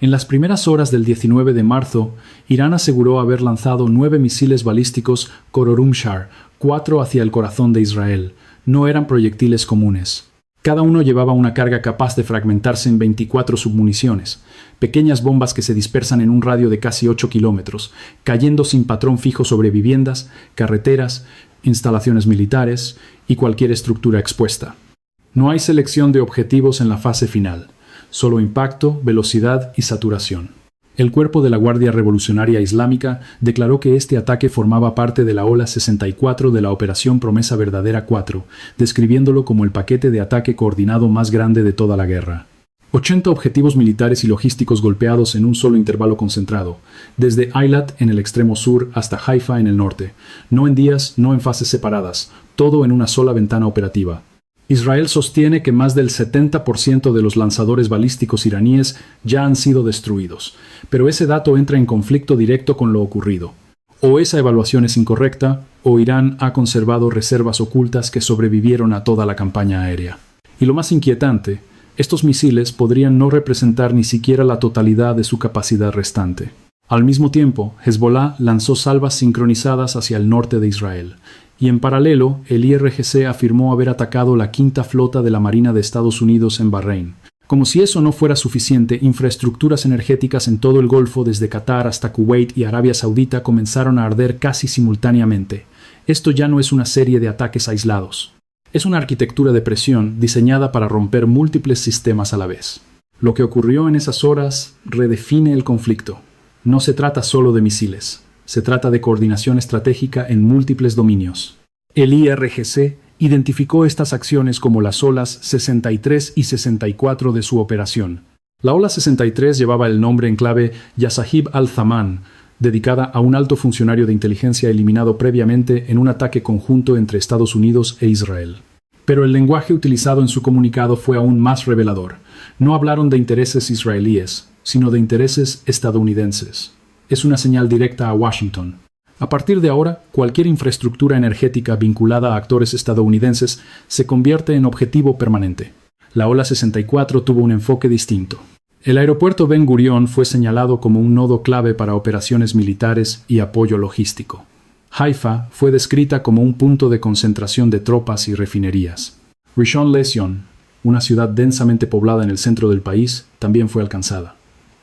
En las primeras horas del 19 de marzo, Irán aseguró haber lanzado 9 misiles balísticos Khorramshahr, 4 hacia el corazón de Israel. No eran proyectiles comunes. Cada uno llevaba una carga capaz de fragmentarse en 24 submuniciones, pequeñas bombas que se dispersan en un radio de casi 8 kilómetros, cayendo sin patrón fijo sobre viviendas, carreteras, instalaciones militares y cualquier estructura expuesta. No hay selección de objetivos en la fase final, solo impacto, velocidad y saturación. El cuerpo de la Guardia Revolucionaria Islámica declaró que este ataque formaba parte de la ola 64 de la Operación Promesa Verdadera 4, describiéndolo como el paquete de ataque coordinado más grande de toda la guerra. 80 objetivos militares y logísticos golpeados en un solo intervalo concentrado, desde Eilat en el extremo sur hasta Haifa en el norte, no en días, no en fases separadas, todo en una sola ventana operativa. Israel sostiene que más del 70% de los lanzadores balísticos iraníes ya han sido destruidos, pero ese dato entra en conflicto directo con lo ocurrido. O esa evaluación es incorrecta, o Irán ha conservado reservas ocultas que sobrevivieron a toda la campaña aérea. Y lo más inquietante, estos misiles podrían no representar ni siquiera la totalidad de su capacidad restante. Al mismo tiempo, Hezbollah lanzó salvas sincronizadas hacia el norte de Israel, y en paralelo, el IRGC afirmó haber atacado la quinta flota de la Marina de Estados Unidos en Bahrein. Como si eso no fuera suficiente, infraestructuras energéticas en todo el Golfo, desde Qatar hasta Kuwait y Arabia Saudita, comenzaron a arder casi simultáneamente. Esto ya no es una serie de ataques aislados. Es una arquitectura de presión diseñada para romper múltiples sistemas a la vez. Lo que ocurrió en esas horas redefine el conflicto. No se trata solo de misiles. Se trata de coordinación estratégica en múltiples dominios. El IRGC identificó estas acciones como las olas 63 y 64 de su operación. La ola 63 llevaba el nombre en clave Yasahib al-Zaman, dedicada a un alto funcionario de inteligencia eliminado previamente en un ataque conjunto entre Estados Unidos e Israel. Pero el lenguaje utilizado en su comunicado fue aún más revelador. No hablaron de intereses israelíes, sino de intereses estadounidenses. Es una señal directa a Washington. A partir de ahora, cualquier infraestructura energética vinculada a actores estadounidenses se convierte en objetivo permanente. La ola 64 tuvo un enfoque distinto. El aeropuerto Ben Gurion fue señalado como un nodo clave para operaciones militares y apoyo logístico. Haifa fue descrita como un punto de concentración de tropas y refinerías. Rishon LeZion, una ciudad densamente poblada en el centro del país, también fue alcanzada.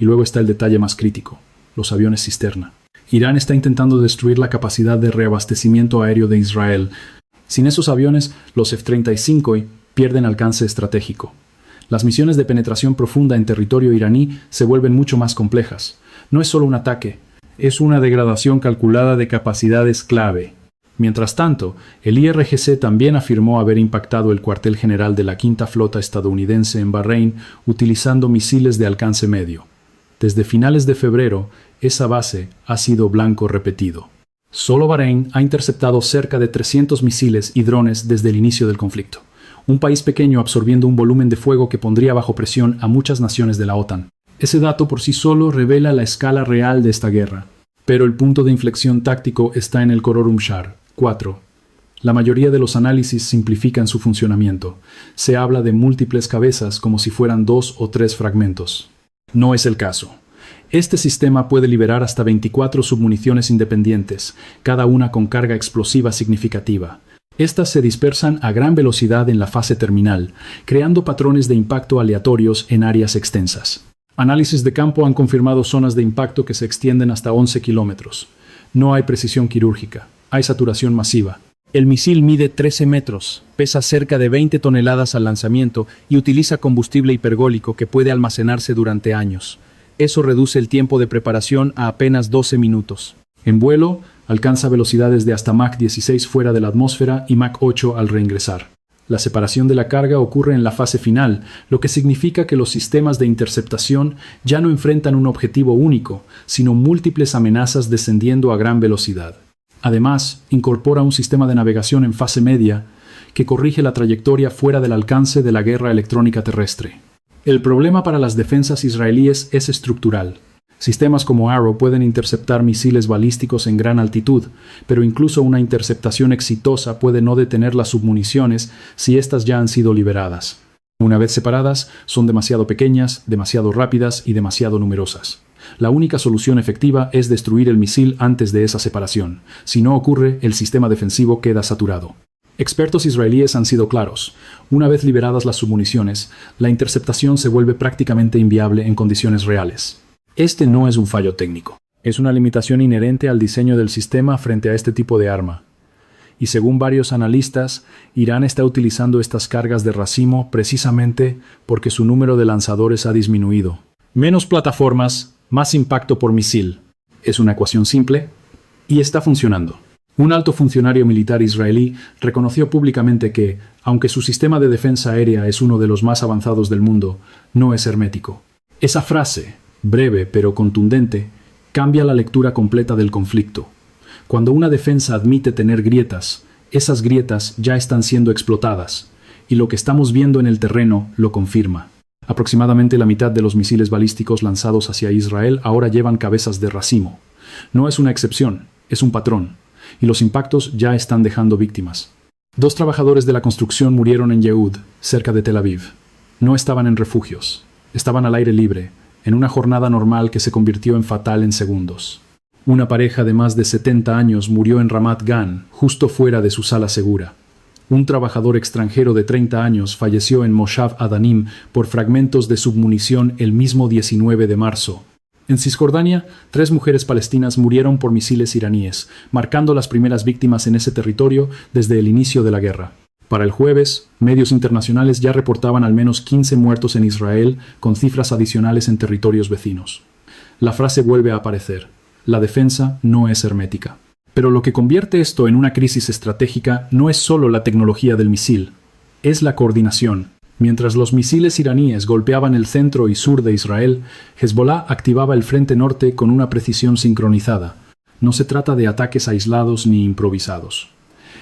Y luego está el detalle más crítico: los aviones cisterna. Irán está intentando destruir la capacidad de reabastecimiento aéreo de Israel. Sin esos aviones, los F-35 pierden alcance estratégico. Las misiones de penetración profunda en territorio iraní se vuelven mucho más complejas. No es solo un ataque, es una degradación calculada de capacidades clave. Mientras tanto, el IRGC también afirmó haber impactado el cuartel general de la Quinta Flota estadounidense en Bahrein utilizando misiles de alcance medio. Desde finales de febrero, esa base ha sido blanco repetido. Solo Bahrein ha interceptado cerca de 300 misiles y drones desde el inicio del conflicto. Un país pequeño absorbiendo un volumen de fuego que pondría bajo presión a muchas naciones de la OTAN. Ese dato por sí solo revela la escala real de esta guerra. Pero el punto de inflexión táctico está en el Khorramshahr 4. La mayoría de los análisis simplifican su funcionamiento. Se habla de múltiples cabezas como si fueran 2 o 3 fragmentos. No es el caso. Este sistema puede liberar hasta 24 submuniciones independientes, cada una con carga explosiva significativa. Estas se dispersan a gran velocidad en la fase terminal, creando patrones de impacto aleatorios en áreas extensas. Análisis de campo han confirmado zonas de impacto que se extienden hasta 11 kilómetros. No hay precisión quirúrgica, hay saturación masiva. El misil mide 13 metros, pesa cerca de 20 toneladas al lanzamiento y utiliza combustible hipergólico que puede almacenarse durante años. Eso reduce el tiempo de preparación a apenas 12 minutos. En vuelo, alcanza velocidades de hasta Mach 16 fuera de la atmósfera y Mach 8 al reingresar. La separación de la carga ocurre en la fase final, lo que significa que los sistemas de interceptación ya no enfrentan un objetivo único, sino múltiples amenazas descendiendo a gran velocidad. Además, incorpora un sistema de navegación en fase media que corrige la trayectoria fuera del alcance de la guerra electrónica terrestre. El problema para las defensas israelíes es estructural. Sistemas como Arrow pueden interceptar misiles balísticos en gran altitud, pero incluso una interceptación exitosa puede no detener las submuniciones si éstas ya han sido liberadas. Una vez separadas, son demasiado pequeñas, demasiado rápidas y demasiado numerosas. La única solución efectiva es destruir el misil antes de esa separación. Si no ocurre, el sistema defensivo queda saturado. Expertos israelíes han sido claros. Una vez liberadas las submuniciones, la interceptación se vuelve prácticamente inviable en condiciones reales. Este no es un fallo técnico. Es una limitación inherente al diseño del sistema frente a este tipo de arma. Y según varios analistas, Irán está utilizando estas cargas de racimo precisamente porque su número de lanzadores ha disminuido. Menos plataformas, más impacto por misil. Es una ecuación simple y está funcionando. Un alto funcionario militar israelí reconoció públicamente que, aunque su sistema de defensa aérea es uno de los más avanzados del mundo, no es hermético. Esa frase, breve pero contundente, cambia la lectura completa del conflicto. Cuando una defensa admite tener grietas, esas grietas ya están siendo explotadas, y lo que estamos viendo en el terreno lo confirma. Aproximadamente la mitad de los misiles balísticos lanzados hacia Israel ahora llevan cabezas de racimo. No es una excepción, es un patrón, y los impactos ya están dejando víctimas. 2 trabajadores de la construcción murieron en Yehud, cerca de Tel Aviv. No estaban en refugios, estaban al aire libre, en una jornada normal que se convirtió en fatal en segundos. Una pareja de más de 70 años murió en Ramat Gan, justo fuera de su sala segura. Un trabajador extranjero de 30 años falleció en Moshav Adanim por fragmentos de submunición el mismo 19 de marzo. En Cisjordania, 3 mujeres palestinas murieron por misiles iraníes, marcando las primeras víctimas en ese territorio desde el inicio de la guerra. Para el jueves, medios internacionales ya reportaban al menos 15 muertos en Israel, con cifras adicionales en territorios vecinos. La frase vuelve a aparecer: la defensa no es hermética. Pero lo que convierte esto en una crisis estratégica no es solo la tecnología del misil, es la coordinación. Mientras los misiles iraníes golpeaban el centro y sur de Israel, Hezbollah activaba el frente norte con una precisión sincronizada. No se trata de ataques aislados ni improvisados.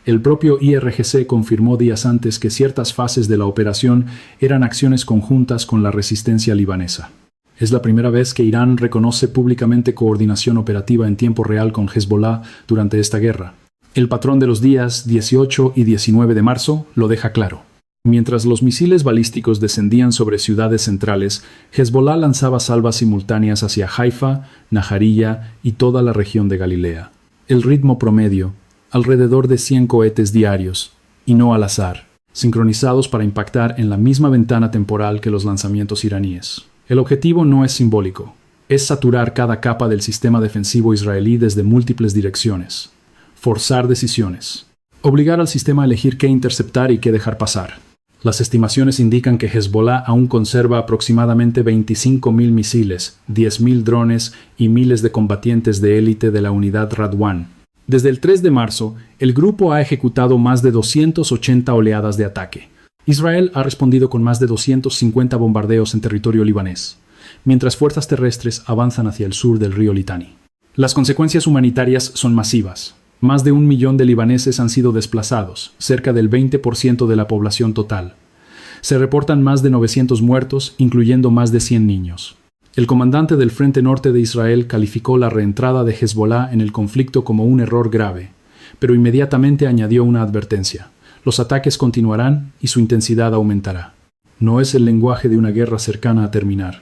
El propio IRGC confirmó días antes que ciertas fases de la operación eran acciones conjuntas con la resistencia libanesa. Es la primera vez que Irán reconoce públicamente coordinación operativa en tiempo real con Hezbollah durante esta guerra. El patrón de los días 18 y 19 de marzo lo deja claro. Mientras los misiles balísticos descendían sobre ciudades centrales, Hezbollah lanzaba salvas simultáneas hacia Haifa, Najariyya y toda la región de Galilea. El ritmo promedio, alrededor de 100 cohetes diarios, y no al azar, sincronizados para impactar en la misma ventana temporal que los lanzamientos iraníes. El objetivo no es simbólico, es saturar cada capa del sistema defensivo israelí desde múltiples direcciones. Forzar decisiones. Obligar al sistema a elegir qué interceptar y qué dejar pasar. Las estimaciones indican que Hezbollah aún conserva aproximadamente 25.000 misiles, 10.000 drones y miles de combatientes de élite de la unidad Radwan. Desde el 3 de marzo, el grupo ha ejecutado más de 280 oleadas de ataque. Israel ha respondido con más de 250 bombardeos en territorio libanés, mientras fuerzas terrestres avanzan hacia el sur del río Litani. Las consecuencias humanitarias son masivas. Más de 1 millón de libaneses han sido desplazados, cerca del 20% de la población total. Se reportan más de 900 muertos, incluyendo más de 100 niños. El comandante del Frente Norte de Israel calificó la reentrada de Hezbollah en el conflicto como un error grave, pero inmediatamente añadió una advertencia: los ataques continuarán y su intensidad aumentará. No es el lenguaje de una guerra cercana a terminar,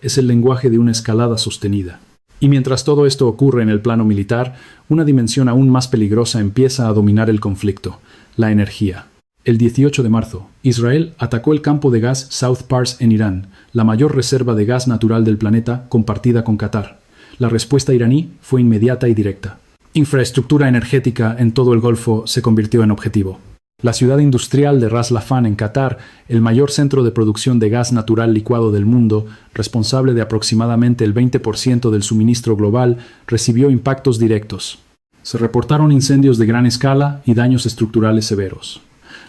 es el lenguaje de una escalada sostenida. Y mientras todo esto ocurre en el plano militar, una dimensión aún más peligrosa empieza a dominar el conflicto: la energía. El 18 de marzo, Israel atacó el campo de gas South Pars en Irán, la mayor reserva de gas natural del planeta compartida con Qatar. La respuesta iraní fue inmediata y directa. Infraestructura energética en todo el Golfo se convirtió en objetivo. La ciudad industrial de Ras Laffan en Qatar, el mayor centro de producción de gas natural licuado del mundo, responsable de aproximadamente el 20% del suministro global, recibió impactos directos. Se reportaron incendios de gran escala y daños estructurales severos.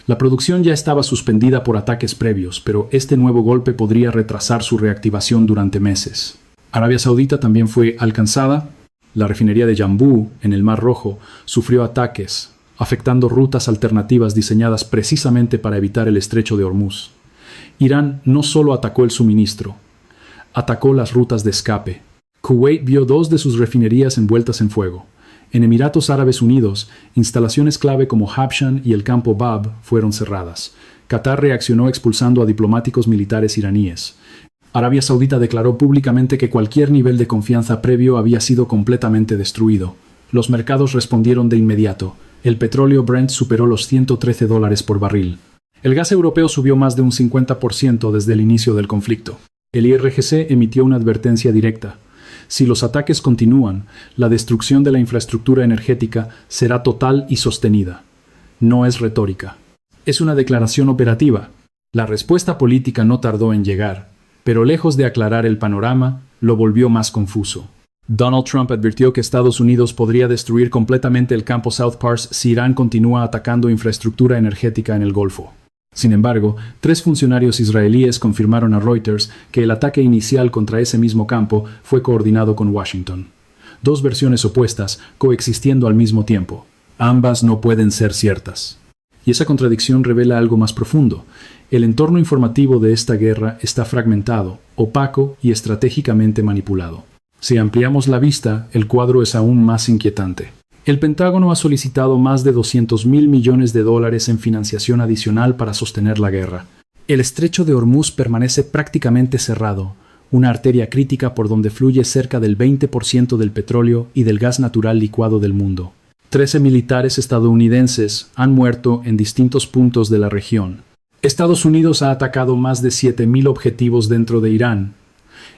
La producción ya estaba suspendida por ataques previos, pero este nuevo golpe podría retrasar su reactivación durante meses. Arabia Saudita también fue alcanzada. La refinería de Yanbu, en el Mar Rojo, sufrió ataques, afectando rutas alternativas diseñadas precisamente para evitar el estrecho de Hormuz. Irán no solo atacó el suministro, atacó las rutas de escape. Kuwait vio 2 de sus refinerías envueltas en fuego. En Emiratos Árabes Unidos, instalaciones clave como Habshan y el campo Bab fueron cerradas. Qatar reaccionó expulsando a diplomáticos militares iraníes. Arabia Saudita declaró públicamente que cualquier nivel de confianza previo había sido completamente destruido. Los mercados respondieron de inmediato. El petróleo Brent superó los $113 por barril. El gas europeo subió más de un 50% desde el inicio del conflicto. El IRGC emitió una advertencia directa. Si los ataques continúan, la destrucción de la infraestructura energética será total y sostenida. No es retórica. Es una declaración operativa. La respuesta política no tardó en llegar, pero lejos de aclarar el panorama, lo volvió más confuso. Donald Trump advirtió que Estados Unidos podría destruir completamente el campo South Pars si Irán continúa atacando infraestructura energética en el Golfo. Sin embargo, 3 funcionarios israelíes confirmaron a Reuters que el ataque inicial contra ese mismo campo fue coordinado con Washington. 2 versiones opuestas, coexistiendo al mismo tiempo. Ambas no pueden ser ciertas. Y esa contradicción revela algo más profundo. El entorno informativo de esta guerra está fragmentado, opaco y estratégicamente manipulado. Si ampliamos la vista, el cuadro es aún más inquietante. El Pentágono ha solicitado más de $200.000 millones en financiación adicional para sostener la guerra. El estrecho de Hormuz permanece prácticamente cerrado, una arteria crítica por donde fluye cerca del 20% del petróleo y del gas natural licuado del mundo. 13 militares estadounidenses han muerto en distintos puntos de la región. Estados Unidos ha atacado más de 7.000 objetivos dentro de Irán,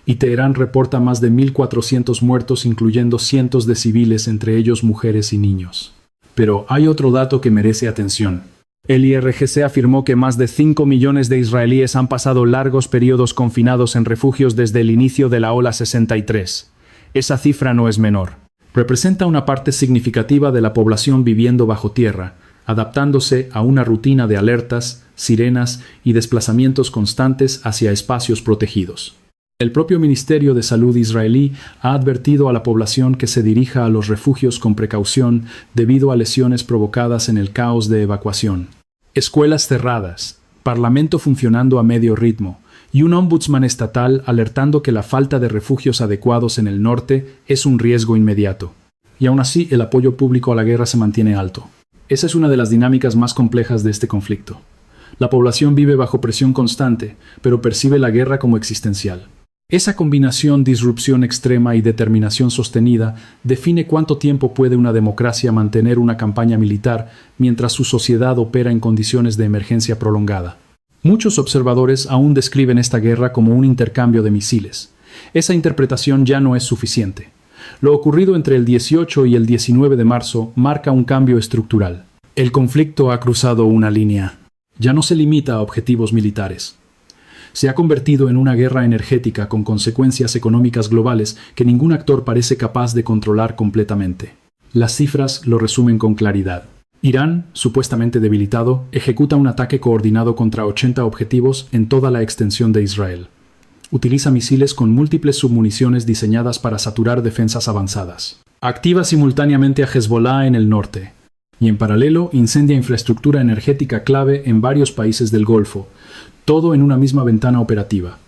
y Teherán reporta más de 1.400 muertos, incluyendo cientos de civiles, entre ellos mujeres y niños. Pero hay otro dato que merece atención. El IRGC afirmó que más de 5 millones de israelíes han pasado largos periodos confinados en refugios desde el inicio de la ola 63. Esa cifra no es menor. Representa una parte significativa de la población viviendo bajo tierra, adaptándose a una rutina de alertas, sirenas y desplazamientos constantes hacia espacios protegidos. El propio Ministerio de Salud israelí ha advertido a la población que se dirija a los refugios con precaución debido a lesiones provocadas en el caos de evacuación. Escuelas cerradas, parlamento funcionando a medio ritmo y un ombudsman estatal alertando que la falta de refugios adecuados en el norte es un riesgo inmediato. Y aún así, el apoyo público a la guerra se mantiene alto. Esa es una de las dinámicas más complejas de este conflicto. La población vive bajo presión constante, pero percibe la guerra como existencial. Esa combinación de disrupción extrema y determinación sostenida define cuánto tiempo puede una democracia mantener una campaña militar mientras su sociedad opera en condiciones de emergencia prolongada. Muchos observadores aún describen esta guerra como un intercambio de misiles. Esa interpretación ya no es suficiente. Lo ocurrido entre el 18 y el 19 de marzo marca un cambio estructural. El conflicto ha cruzado una línea. Ya no se limita a objetivos militares. Se ha convertido en una guerra energética con consecuencias económicas globales que ningún actor parece capaz de controlar completamente. Las cifras lo resumen con claridad. Irán, supuestamente debilitado, ejecuta un ataque coordinado contra 80 objetivos en toda la extensión de Israel. Utiliza misiles con múltiples submuniciones diseñadas para saturar defensas avanzadas. Activa simultáneamente a Hezbollah en el norte. Y en paralelo incendia infraestructura energética clave en varios países del Golfo, todo en una misma ventana operativa.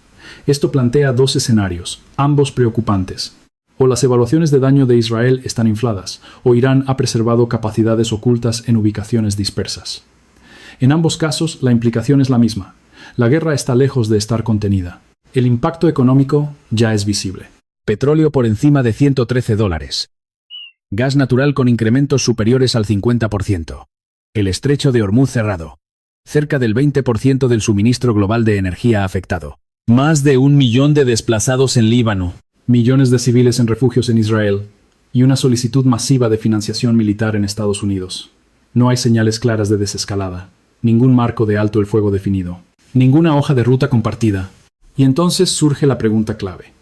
Esto plantea 2 escenarios, ambos preocupantes. O las evaluaciones de daño de Israel están infladas, o Irán ha preservado capacidades ocultas en ubicaciones dispersas. En ambos casos, la implicación es la misma. La guerra está lejos de estar contenida. El impacto económico ya es visible. Petróleo por encima de $113. Gas natural con incrementos superiores al 50%. El estrecho de Hormuz cerrado. Cerca del 20% del suministro global de energía afectado. Más de 1 millón de desplazados en Líbano. Millones de civiles en refugios en Israel. Y una solicitud masiva de financiación militar en Estados Unidos. No hay señales claras de desescalada. Ningún marco de alto el fuego definido. Ninguna hoja de ruta compartida. Y entonces surge la pregunta clave.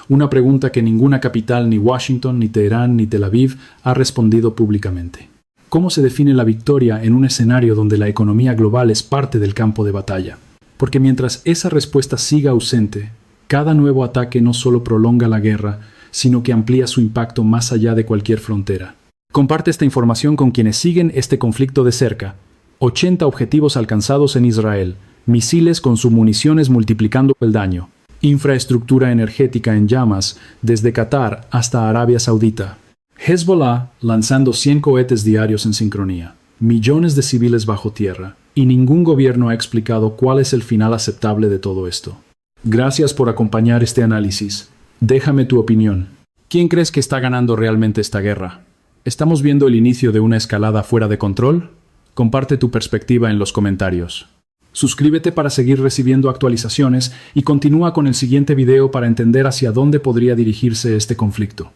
Una pregunta que ninguna capital, ni Washington, ni Teherán, ni Tel Aviv, ha respondido públicamente. ¿Cómo se define la victoria en un escenario donde la economía global es parte del campo de batalla? Porque mientras esa respuesta siga ausente, cada nuevo ataque no solo prolonga la guerra, sino que amplía su impacto más allá de cualquier frontera. Comparte esta información con quienes siguen este conflicto de cerca. 80 objetivos alcanzados en Israel, misiles con submuniciones multiplicando el daño, infraestructura energética en llamas desde Qatar hasta Arabia Saudita. Hezbollah lanzando 100 cohetes diarios en sincronía, millones de civiles bajo tierra, y ningún gobierno ha explicado cuál es el final aceptable de todo esto. Gracias por acompañar este análisis. Déjame tu opinión. ¿Quién crees que está ganando realmente esta guerra? ¿Estamos viendo el inicio de una escalada fuera de control? Comparte tu perspectiva en los comentarios. Suscríbete para seguir recibiendo actualizaciones y continúa con el siguiente video para entender hacia dónde podría dirigirse este conflicto.